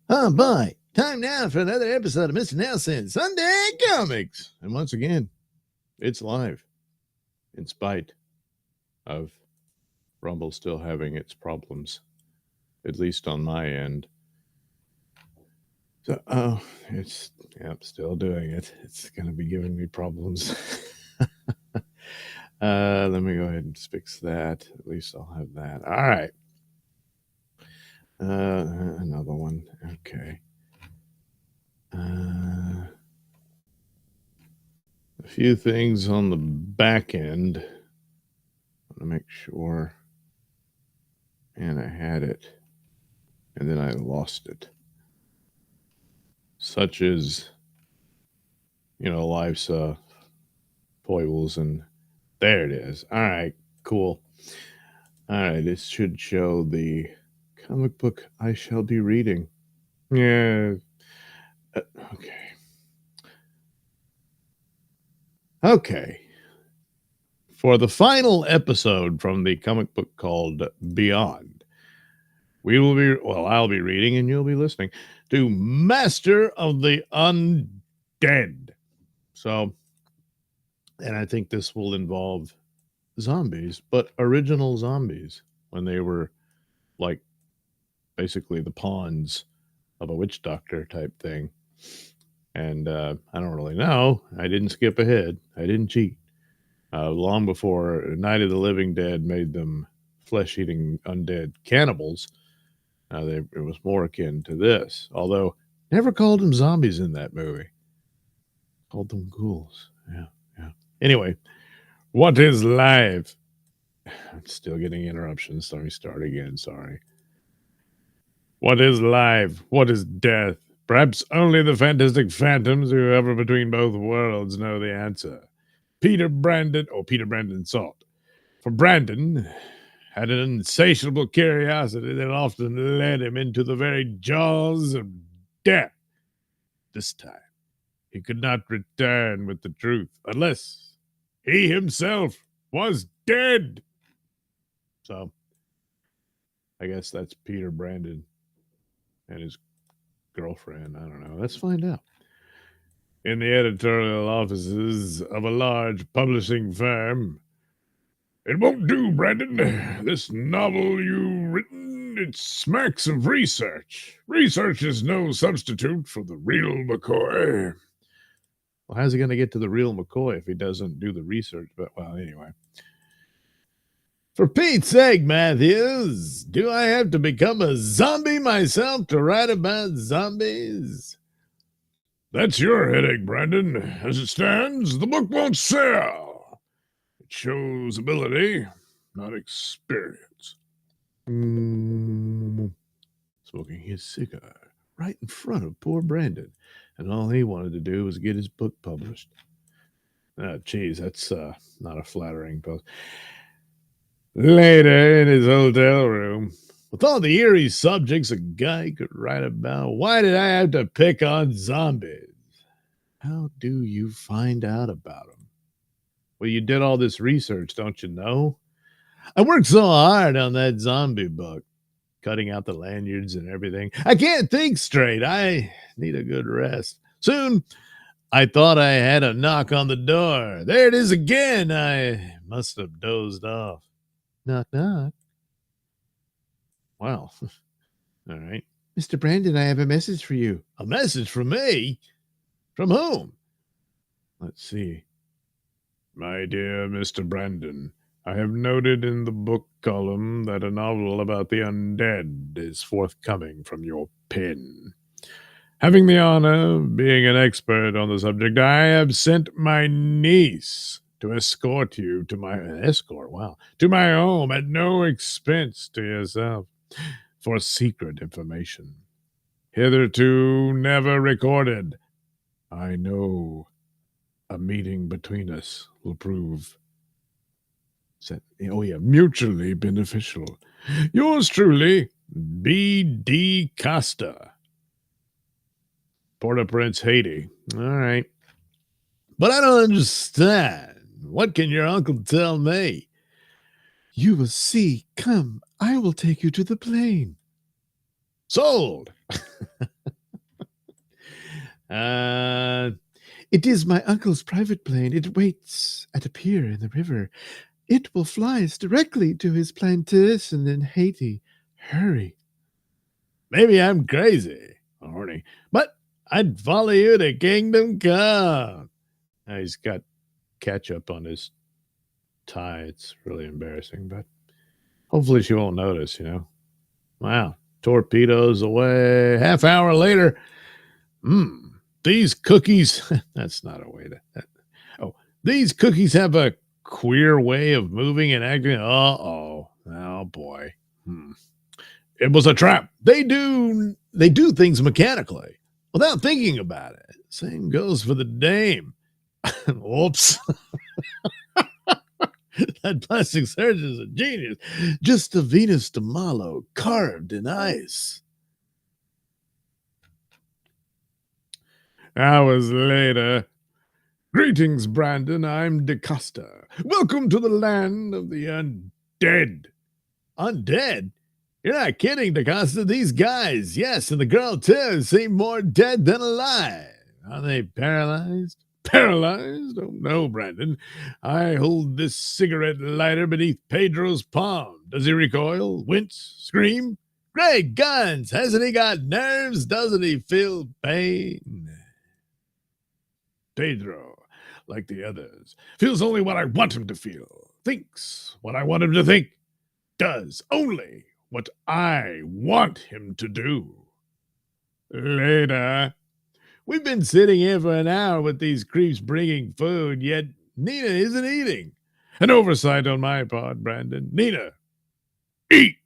Oh boy, time now for another episode of Mr Nailsin Sunday Comics. And once again, it's live, in spite of Rumble still having its problems, at least on my end. So, still doing it. It's going to be giving me problems. Let me go ahead and fix that. At least I'll have that. All right. Another one. Okay. A few things on the back end. I want to make sure. And I had it. And then I lost it. Such as, life's foibles. And there it is. All right, cool. All right, this should show the comic book I shall be reading. Yeah. Okay. Okay. For the final episode from the comic book called Beyond, I'll be reading and you'll be listening to Master of the Undead. So, and I think this will involve zombies, but original zombies when they were like basically the pawns of a witch doctor type thing. And I don't really know. I didn't skip ahead. I didn't cheat. Long before Night of the Living Dead made them flesh-eating undead cannibals, it was more akin to this. Although, never called them zombies in that movie. Called them ghouls. Yeah. Anyway, what is life? I'm still getting interruptions. Let me start again. Sorry. What is life? What is death? Perhaps only the fantastic phantoms who hover between both worlds know the answer. Peter Brandon Salt. For Brandon had an insatiable curiosity that often led him into the very jaws of death. This time, he could not return with the truth unless he himself was dead. So, I guess that's Peter Brandon and his girlfriend. I don't know. Let's find out. In the editorial offices of a large publishing firm. It won't do, Brandon. This novel you've written, it smacks of research. Research is no substitute for the real McCoy. Well, how's he going to get to the real McCoy if he doesn't do the research? But, anyway. For Pete's sake, Matthews, do I have to become a zombie myself to write about zombies? That's your headache, Brandon. As it stands, the book won't sell. It shows ability, not experience. Smoking his cigar right in front of poor Brandon, and all he wanted to do was get his book published. Geez, that's not a flattering post. Later, in his hotel room, with all the eerie subjects a guy could write about, why did I have to pick on zombies? How do you find out about them? Well, you did all this research, don't you know? I worked so hard on that zombie book, cutting out the lanyards and everything. I can't think straight. I need a good rest. Soon, I thought I had a knock on the door. There it is again. I must have dozed off. Knock, knock. Well, all right. Mr. Brandon, I have a message for you. A message from me? From whom? Let's see. My dear Mr. Brandon, I have noted in the book column that a novel about the undead is forthcoming from your pen. Having the honor of being an expert on the subject, I have sent my niece to escort you to my home at no expense to yourself for secret information hitherto never recorded. I know a meeting between us will prove mutually beneficial. Yours truly, B.D. Costa. Port-au-Prince, Haiti. All right. But I don't understand. What can your uncle tell me? You will see. Come, I will take you to the plane. Sold. Uh, it is my uncle's private plane. It waits at a pier in the river. It will fly us directly to his plantation in Haiti. Hurry. Maybe I'm crazy, horny, but I'd follow you to Kingdom Come. Now he's got ketchup on his tie. It's really embarrassing, but hopefully she won't notice, you know. Wow. Torpedoes away. Half hour later. These cookies. That's not a way to. Oh, these cookies have a queer way of moving and acting. Oh boy. It was a trap. They do things mechanically without thinking about it. Same goes for the dame. Whoops. That plastic surgeon is a genius. Just a Venus de Milo carved in ice. Hours later. Greetings, Brandon. I'm DeCosta. Welcome to the land of the undead. Undead? You're not kidding, DeCosta. These guys, yes, and the girl too, seem more dead than alive. Are they paralyzed? Paralyzed? Oh, no, Brandon. I hold this cigarette lighter beneath Pedro's palm. Does he recoil, wince, scream? Great guns! Hasn't he got nerves? Doesn't he feel pain? Pedro, like the others, feels only what I want him to feel, thinks what I want him to think, does only what I want him to do. Later. We've been sitting here for an hour with these creeps bringing food, yet Nina isn't eating. An oversight on my part, Brandon. Nina, eat!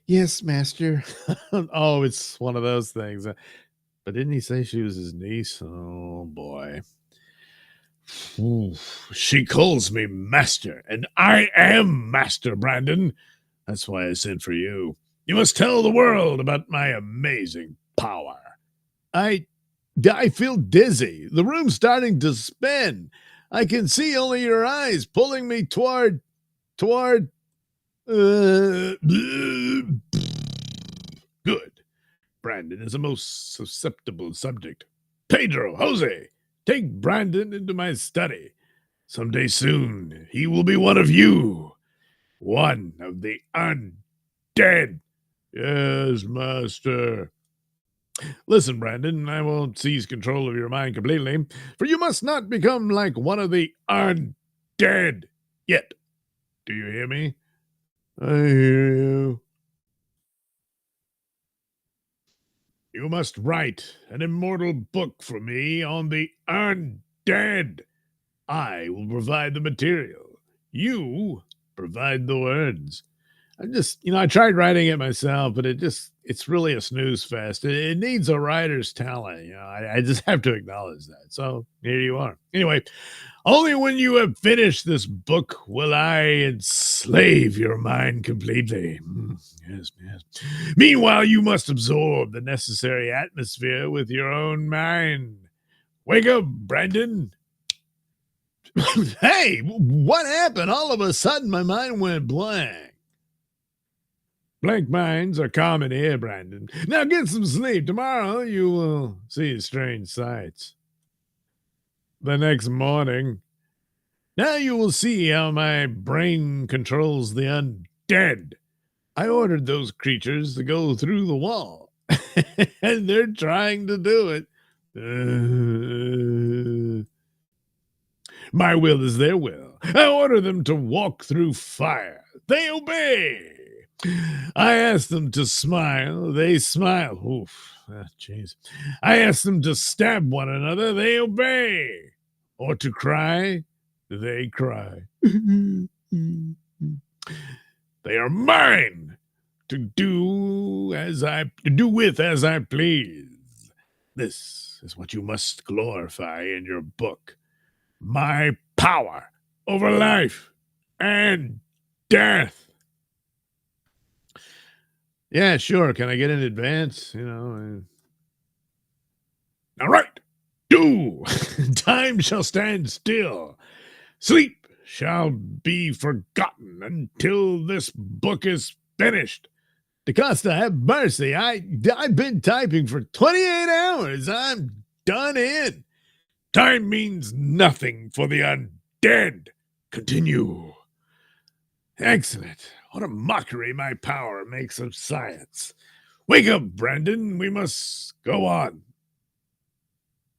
Yes, master. Oh, it's one of those things. But didn't he say she was his niece? Oh, boy. Ooh, she calls me master, and I am master, Brandon. That's why I sent for you. You must tell the world about my amazing power. I feel dizzy. The room's starting to spin. I can see only your eyes pulling me toward. Good. Brandon is a most susceptible subject. Pedro, Jose, take Brandon into my study. Someday soon, he will be one of you. One of the undead. Yes, master. Listen, Brandon, I won't seize control of your mind completely, for you must not become like one of the undead yet. Do you hear me? I hear you. You must write an immortal book for me on the undead. I will provide the material. You provide the words. I tried writing it myself, but it's really a snooze fest. It needs a writer's talent. I just have to acknowledge that. So here you are. Anyway, only when you have finished this book will I enslave your mind completely. Yes. Meanwhile, you must absorb the necessary atmosphere with your own mind. Wake up, Brandon. Hey, what happened? All of a sudden, my mind went blank. Blank minds are common here, Brandon. Now get some sleep. Tomorrow you will see strange sights. The next morning, now you will see how my brain controls the undead. I ordered those creatures to go through the wall, and they're trying to do it. My will is their will. I order them to walk through fire. They obey. I ask them to smile. They smile. Oof. Jeez. I ask them to stab one another. They obey. Or to cry. They cry. They are mine to do with as I please. This is what you must glorify in your book. My power over life and death. Yeah, sure. Can I get in advance? All right. Do. Time shall stand still. Sleep shall be forgotten until this book is finished. DaCosta, have mercy. I've been typing for 28 hours. I'm done in. Time means nothing for the undead. Continue. Excellent. What a mockery my power makes of science. Wake up, Brandon. We must go on.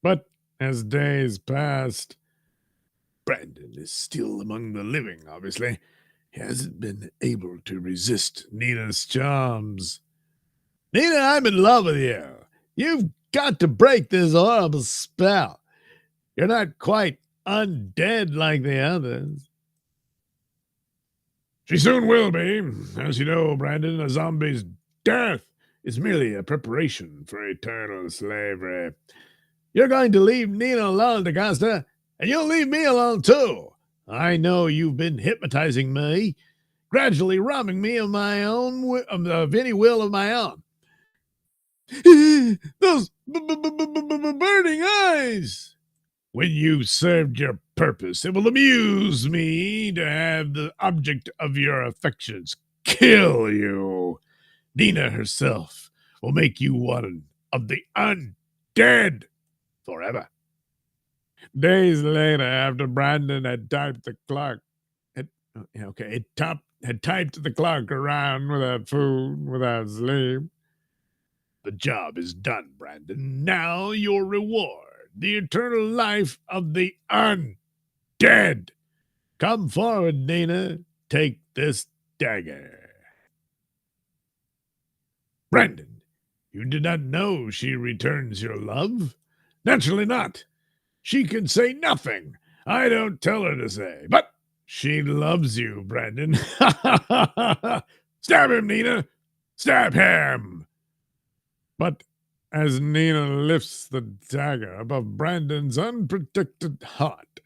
But as days passed, Brandon is still among the living, obviously. He hasn't been able to resist Nina's charms. Nina, I'm in love with you. You've got to break this horrible spell. You're not quite undead like the others. She soon will be. As you know, Brandon, a zombie's death is merely a preparation for eternal slavery. You're going to leave Nina alone, DaCosta, and you'll leave me alone too. I know you've been hypnotizing me, gradually robbing me of my own, of any will of my own. Those burning eyes! When you've served your purpose, it will amuse me to have the object of your affections kill you. Nina herself will make you one of the undead forever. Days later, after Brandon had typed the clock, had typed the clock around without food, without sleep. The job is done, Brandon. Now your reward. The eternal life of the undead. Come forward, Nina. Take this dagger. Brandon, you did not know she returns your love? Naturally not. She can say nothing. I don't tell her to say, but she loves you, Brandon. Stab him, Nina. Stab him. But as Nina lifts the dagger above Brandon's unprotected heart,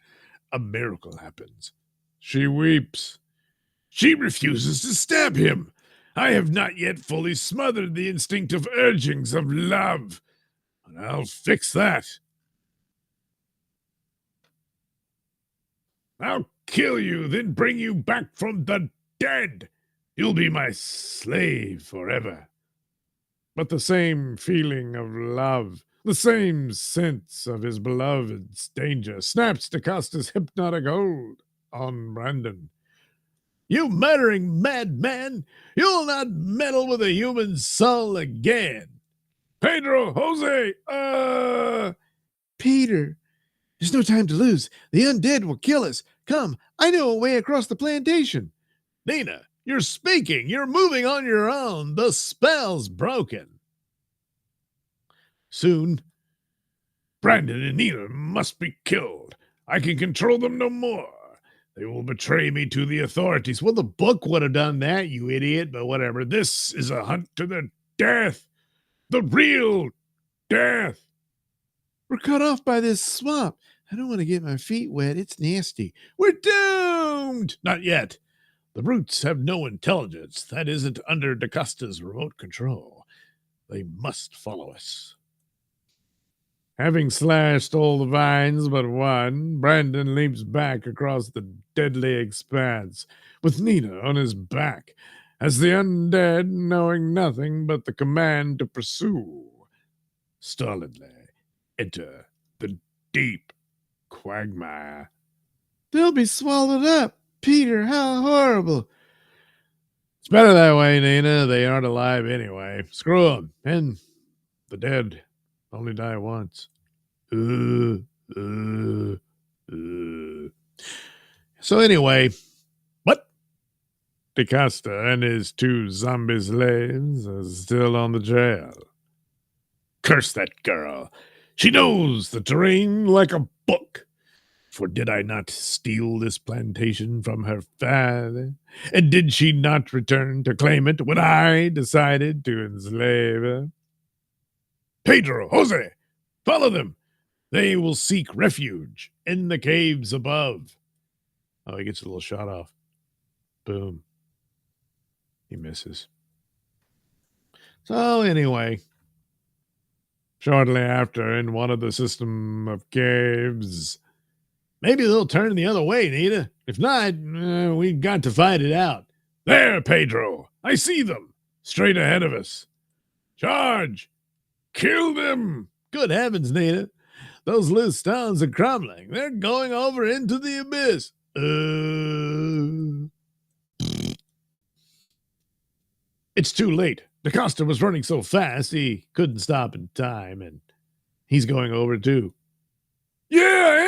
a miracle happens. She weeps. She refuses to stab him. I have not yet fully smothered the instinctive urgings of love, but I'll fix that. I'll kill you, then bring you back from the dead. You'll be my slave forever. But the same feeling of love, the same sense of his beloved's danger, snaps DaCosta's hypnotic hold on Brandon. You murdering madman! You'll not meddle with a human soul again! Pedro, Jose, Peter, there's no time to lose. The undead will kill us. Come, I know a way across the plantation. Nina, you're speaking. You're moving on your own. The spell's broken. Soon, Brandon and Nina must be killed. I can control them no more. They will betray me to the authorities. Well, the book would have done that, you idiot, but whatever. This is a hunt to the death. The real death. We're cut off by this swamp. I don't want to get my feet wet. It's nasty. We're doomed. Not yet. The brutes have no intelligence. That isn't under DaCosta's remote control. They must follow us. Having slashed all the vines but one, Brandon leaps back across the deadly expanse, with Nina on his back, as the undead, knowing nothing but the command to pursue, stolidly enter the deep quagmire. They'll be swallowed up. Peter, how horrible. It's better that way, Nina. They aren't alive anyway. Screw them. And the dead only die once. So anyway, what? DaCosta and his two zombie slaves are still on the trail. Curse that girl. She knows the terrain like a book. For did I not steal this plantation from her father? And did she not return to claim it when I decided to enslave her? Pedro, Jose, follow them. They will seek refuge in the caves above. Oh, he gets a little shot off. Boom. He misses. So anyway, shortly after, in one of the system of caves, maybe they'll turn the other way, Nina. If not, we've got to fight it out. There, Pedro. I see them. straight ahead of us. Charge! Kill them! Good heavens, Nina. Those loose stones are crumbling. They're going over into the abyss. It's too late. DaCosta was running so fast he couldn't stop in time, and he's going over too. Yeah, I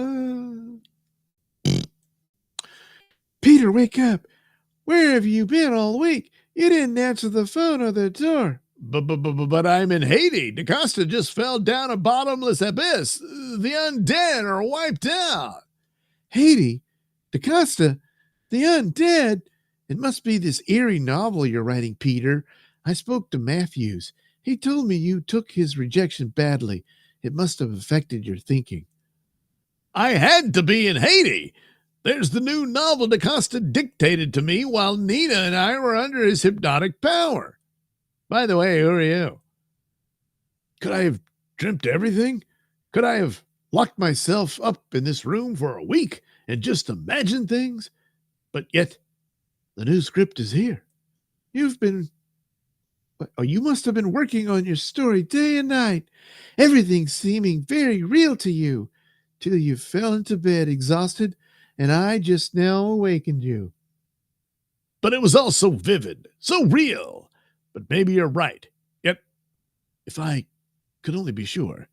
am. Peter, wake up. Where have you been all week? You didn't answer the phone or the door. But I'm in Haiti. DaCosta just fell down a bottomless abyss. The undead are wiped out. Haiti? DaCosta? The undead? It must be this eerie novel you're writing, Peter. I spoke to Matthews. He told me you took his rejection badly. It must have affected your thinking. I had to be in Haiti. There's the new novel DaCosta dictated to me while Nina and I were under his hypnotic power. By the way, who are you? Could I have dreamt everything? Could I have locked myself up in this room for a week and just imagined things? But yet, the new script is here. You must have been working on your story day and night. Everything seeming very real to you, till you fell into bed exhausted, and I just now awakened you. But it was all so vivid, so real. But maybe you're right. Yet, if I could only be sure.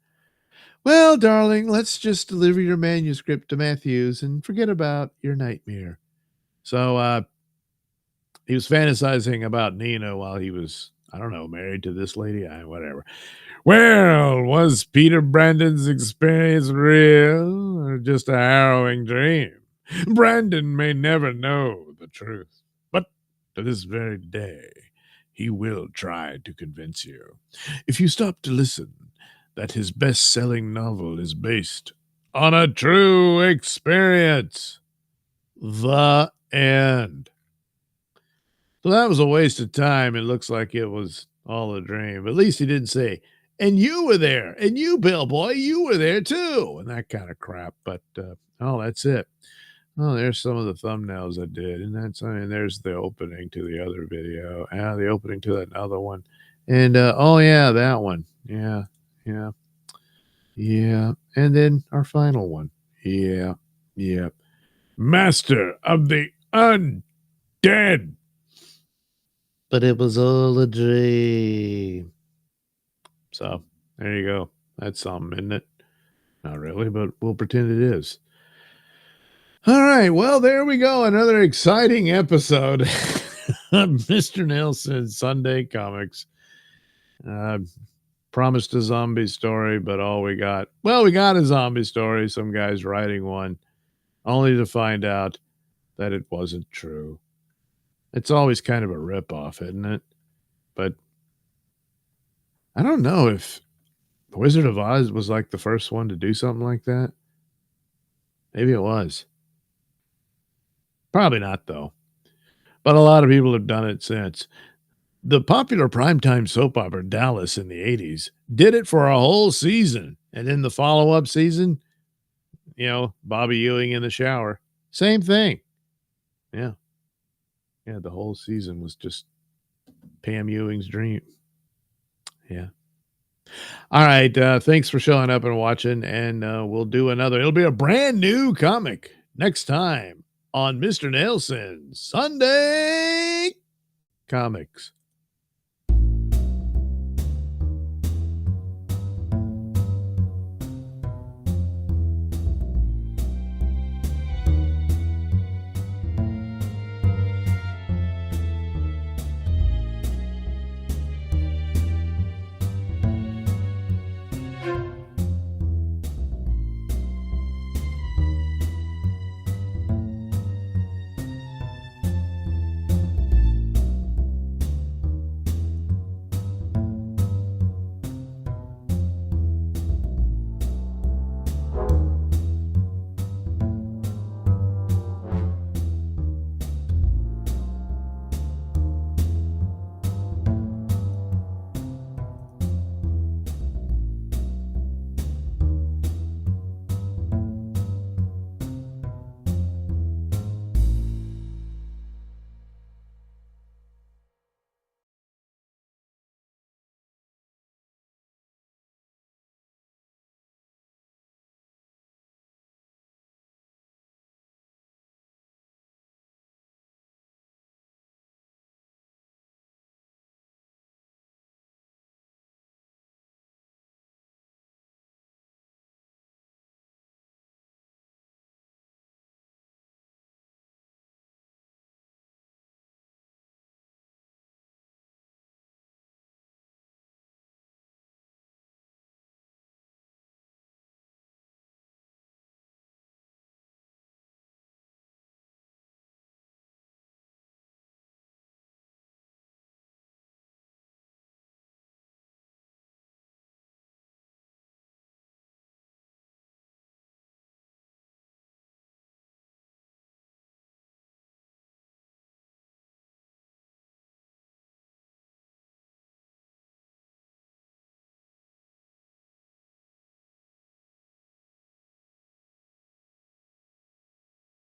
Well, darling, let's just deliver your manuscript to Matthews and forget about your nightmare. So, he was fantasizing about Nina while he was, I don't know, married to this lady. Whatever. Well, was Peter Brandon's experience real or just a harrowing dream? Brandon may never know the truth, but to this very day, he will try to convince you, if you stop to listen, that his best-selling novel is based on a true experience. The end. So that was a waste of time. It looks like it was all a dream. At least he didn't say, and you were there, and you, Bellboy, you were there too, and that kind of crap. But, that's it. Oh, there's some of the thumbnails I did, and there's the opening to the other video, the opening to that other one, and that one, yeah, and then our final one, yeah, Master of the Undead. But it was all a dream. So there you go. That's something, isn't it? Not really, but we'll pretend it is. All right, well, there we go. Another exciting episode of Mr. Nailsin Sunday Comics. Promised a zombie story, but all we got a zombie story. Some guy's writing one, only to find out that it wasn't true. It's always kind of a ripoff, isn't it? But I don't know if The Wizard of Oz was like the first one to do something like that. Maybe it was. Probably not, though. But a lot of people have done it since. The popular primetime soap opera Dallas in the 80s did it for a whole season. And in the follow-up season, Bobby Ewing in the shower. Same thing. Yeah. Yeah, the whole season was just Pam Ewing's dream. Yeah. All right. Thanks for showing up and watching. And we'll do another. It'll be a brand new comic next time on Mr. Nailsin Sunday Comics.